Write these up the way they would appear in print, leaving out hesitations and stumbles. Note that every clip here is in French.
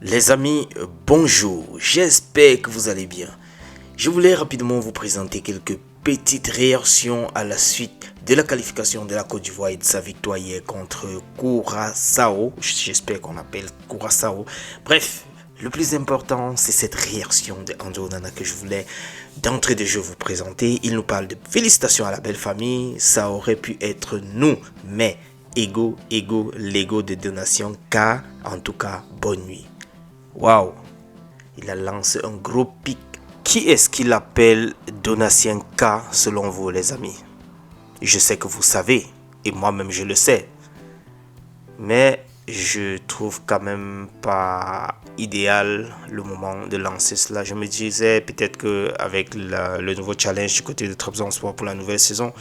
Les amis, bonjour, j'espère que vous allez bien. Je voulais rapidement vous présenter quelques petites réactions à la suite de la qualification de la Côte d'Ivoire et de sa victoire hier contre Curaçao. J'espère qu'on appelle Curaçao. Bref, le plus important, c'est cette réaction de André Onana que je voulais d'entrée de jeu vous présenter. Il nous parle de félicitations à la belle famille. Ça aurait pu être nous, mais l'ego de donation, car en tout cas, bonne nuit. Waouh, il a lancé un gros pic. Qui est-ce qu'il appelle Donatien K selon vous les amis? Je sais que vous savez, et moi-même je le sais. Mais je trouve quand même pas idéal le moment de lancer cela. Je me disais peut-être qu'avec le nouveau challenge du côté de Trabzonspor pour la nouvelle saison,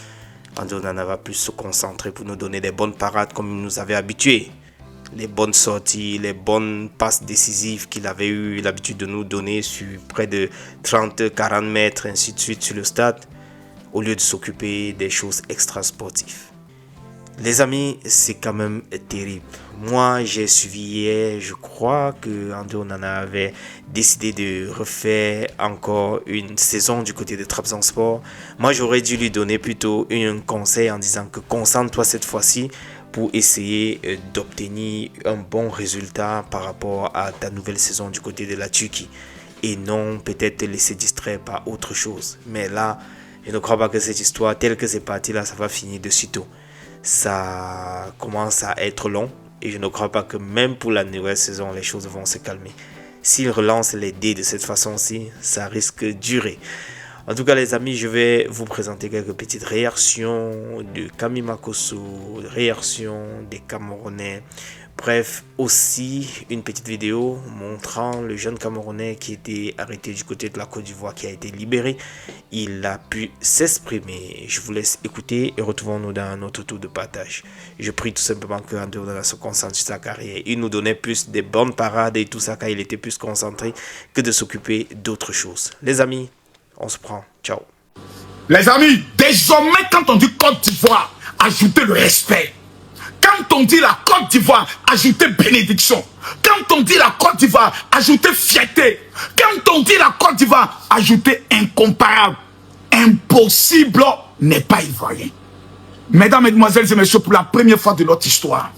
André Onana va plus se concentrer pour nous donner des bonnes parades comme il nous avait habitués. Les bonnes sorties, les bonnes passes décisives qu'il avait eu l'habitude de nous donner sur près de 30-40 mètres, ainsi de suite sur le stade, au lieu de s'occuper des choses extra-sportives. Les amis, c'est quand même terrible. Moi, j'ai suivi hier, je crois que André Onana avait décidé de refaire encore une saison du côté de Trabzonspor. Moi, j'aurais dû lui donner plutôt un conseil en disant que concentre-toi cette fois-ci pour essayer d'obtenir un bon résultat par rapport à ta nouvelle saison du côté de la Turquie. Et non peut-être te laisser distraire par autre chose. Mais là, je ne crois pas que cette histoire, telle que c'est parti là, ça va finir de sitôt. Ça commence à être long. Et je ne crois pas que même pour la nouvelle saison, les choses vont se calmer. S'il relance les dés de cette façon-ci, ça risque de durer. En tout cas, les amis, je vais vous présenter quelques petites réactions de Camille Makosso, réactions des Camerounais. Bref, aussi une petite vidéo montrant le jeune Camerounais qui était arrêté du côté de la Côte d'Ivoire, qui a été libéré. Il a pu s'exprimer. Je vous laisse écouter et retrouvons-nous dans un autre tour de partage. Je prie tout simplement que André Onana se concentre sur sa carrière. Il nous donnait plus des bonnes parades et tout ça, car il était plus concentré que de s'occuper d'autres choses. Les amis, on se prend. Ciao. Les amis, désormais, quand on dit Côte d'Ivoire, ajoutez le respect. Quand on dit la Côte d'Ivoire, ajoutez bénédiction. Quand on dit la Côte d'Ivoire, ajoutez fierté. Quand on dit la Côte d'Ivoire, ajoutez incomparable. Impossible n'est pas ivoirien. Mesdames, mesdemoiselles et messieurs, pour la première fois de notre histoire,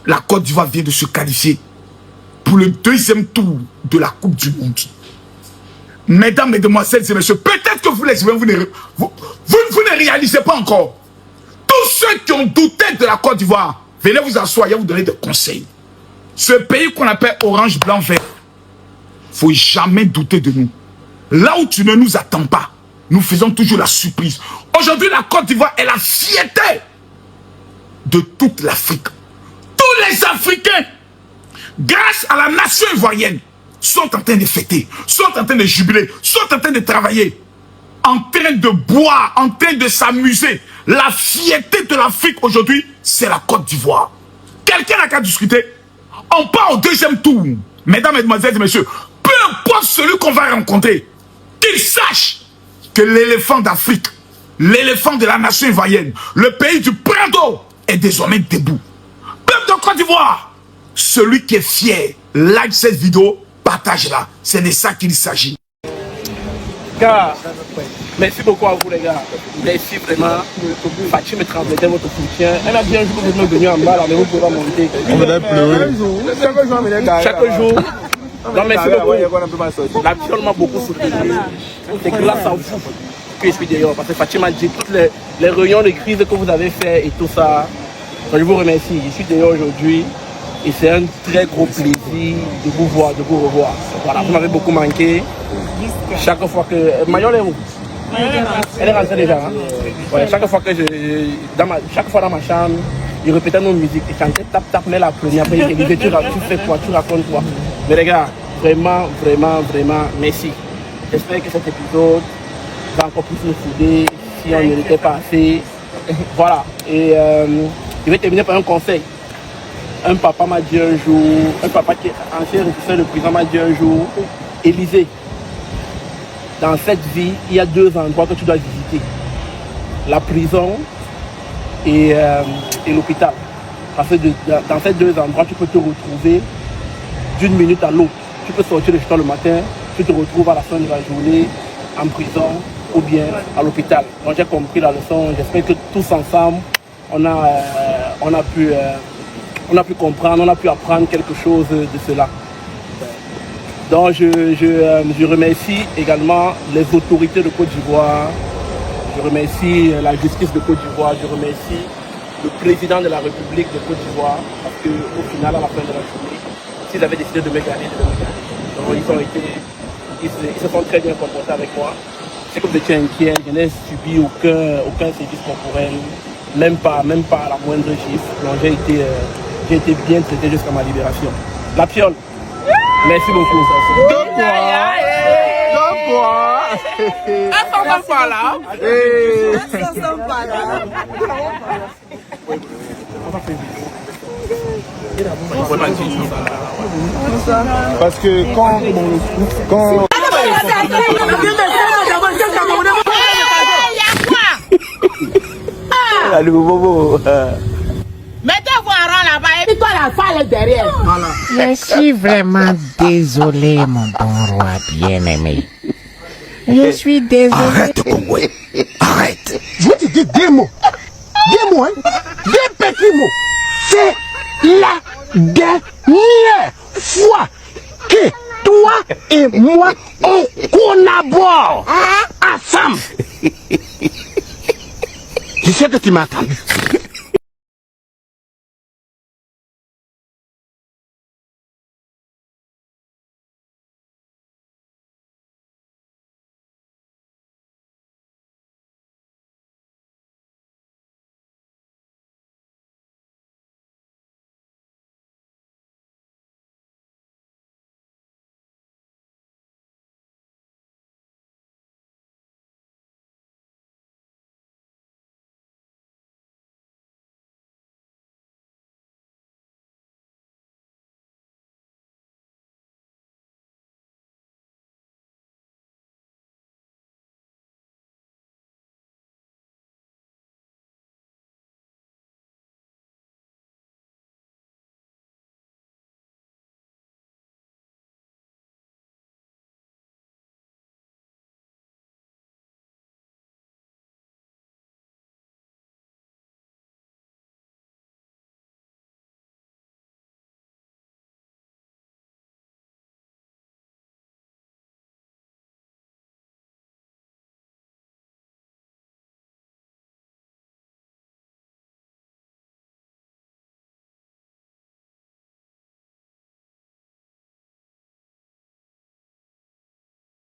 la Côte d'Ivoire vient de se qualifier pour le deuxième tour de la Coupe du Monde. Mesdames, mesdemoiselles et messieurs, peut-être que vous les vous ne réalisez pas encore. Tous ceux qui ont douté de la Côte d'Ivoire, venez vous asseoir, et vous donner des conseils. Ce pays qu'on appelle orange, blanc, vert, il ne faut jamais douter de nous. Là où tu ne nous attends pas, nous faisons toujours la surprise. Aujourd'hui, la Côte d'Ivoire est la fierté de toute l'Afrique. Tous les Africains, grâce à la nation ivoirienne, sont en train de fêter, sont en train de jubiler, sont en train de travailler, en train de boire, en train de s'amuser. La fierté de l'Afrique aujourd'hui, c'est la Côte d'Ivoire. Quelqu'un n'a qu'à discuter. On part au deuxième tour. Mesdames, mesdemoiselles et messieurs, peu importe celui qu'on va rencontrer, qu'il sache que l'éléphant d'Afrique, l'éléphant de la nation ivoirienne, le pays du Prado est désormais debout. Peuple de Côte d'Ivoire, celui qui est fier, like cette vidéo, partage-la. C'est de ça qu'il s'agit. Gars, merci beaucoup à vous les gars. Merci vraiment. Fatih me transmettait votre soutien. Elle a bien joué que vous êtes venu en bas, là, mais vous pouvez monter. On va pleurer. Chaque jour. Non, merci beaucoup. La vie m'a beaucoup soutenu. C'est grâce à vous que je suis dehors. Parce que Fatih m'a dit toutes les réunions de crise que vous avez fait et tout ça. Donc, je vous remercie. Je suis dehors aujourd'hui. Et c'est un très gros plaisir de vous voir, de vous revoir. Voilà, vous m'avez beaucoup manqué. Chaque fois que... Mayol est où? Elle est rentrée déjà. Hein? Ouais, chaque fois que chaque fois dans ma chambre, il répétait nos musiques. Il chantait tap tap, mais la première. Après, il disait tu fais quoi, tu racontes quoi. Mais les gars, vraiment, merci. J'espère que cet épisode va encore plus nous souder si on ne l'était pas assez. Voilà. Et je vais terminer par un conseil. Un papa m'a dit un jour, un papa qui est ancien régisseur de prison m'a dit un jour, Élysée, dans cette vie, il y a deux endroits que tu dois visiter. La prison et l'hôpital. Parce que dans ces deux endroits, tu peux te retrouver d'une minute à l'autre. Tu peux sortir de chez toi le matin, tu te retrouves à la fin de la journée en prison ou bien à l'hôpital. Donc j'ai compris la leçon. J'espère que tous ensemble, on a pu comprendre, on a pu apprendre quelque chose de cela. Donc je remercie également les autorités de Côte d'Ivoire, je remercie la justice de Côte d'Ivoire, je remercie le président de la République de Côte d'Ivoire, parce qu'au final, à la fin de la journée, s'ils avaient décidé de me garder, donc ils se sont très bien comportés avec moi. C'est que vous étiez inquiet, je n'ai subi aucun service corporel, même pas la moindre gifle. Donc j'ai été bien traité jusqu'à ma libération. La piole. Merci beaucoup. De quoi? Elle s'en va pas là. Parce que quand Mettez-vous en rang là-bas et puis toi la femme est derrière. voilà. Je suis vraiment désolé, mon bon roi bien-aimé. Je suis désolé. Arrête, Kongwe. Arrête. Je vais te dire deux mots. Deux mots, hein. Deux petits mots. C'est la dernière fois que toi et moi, on collabore ensemble. Je sais que tu m'as entendu.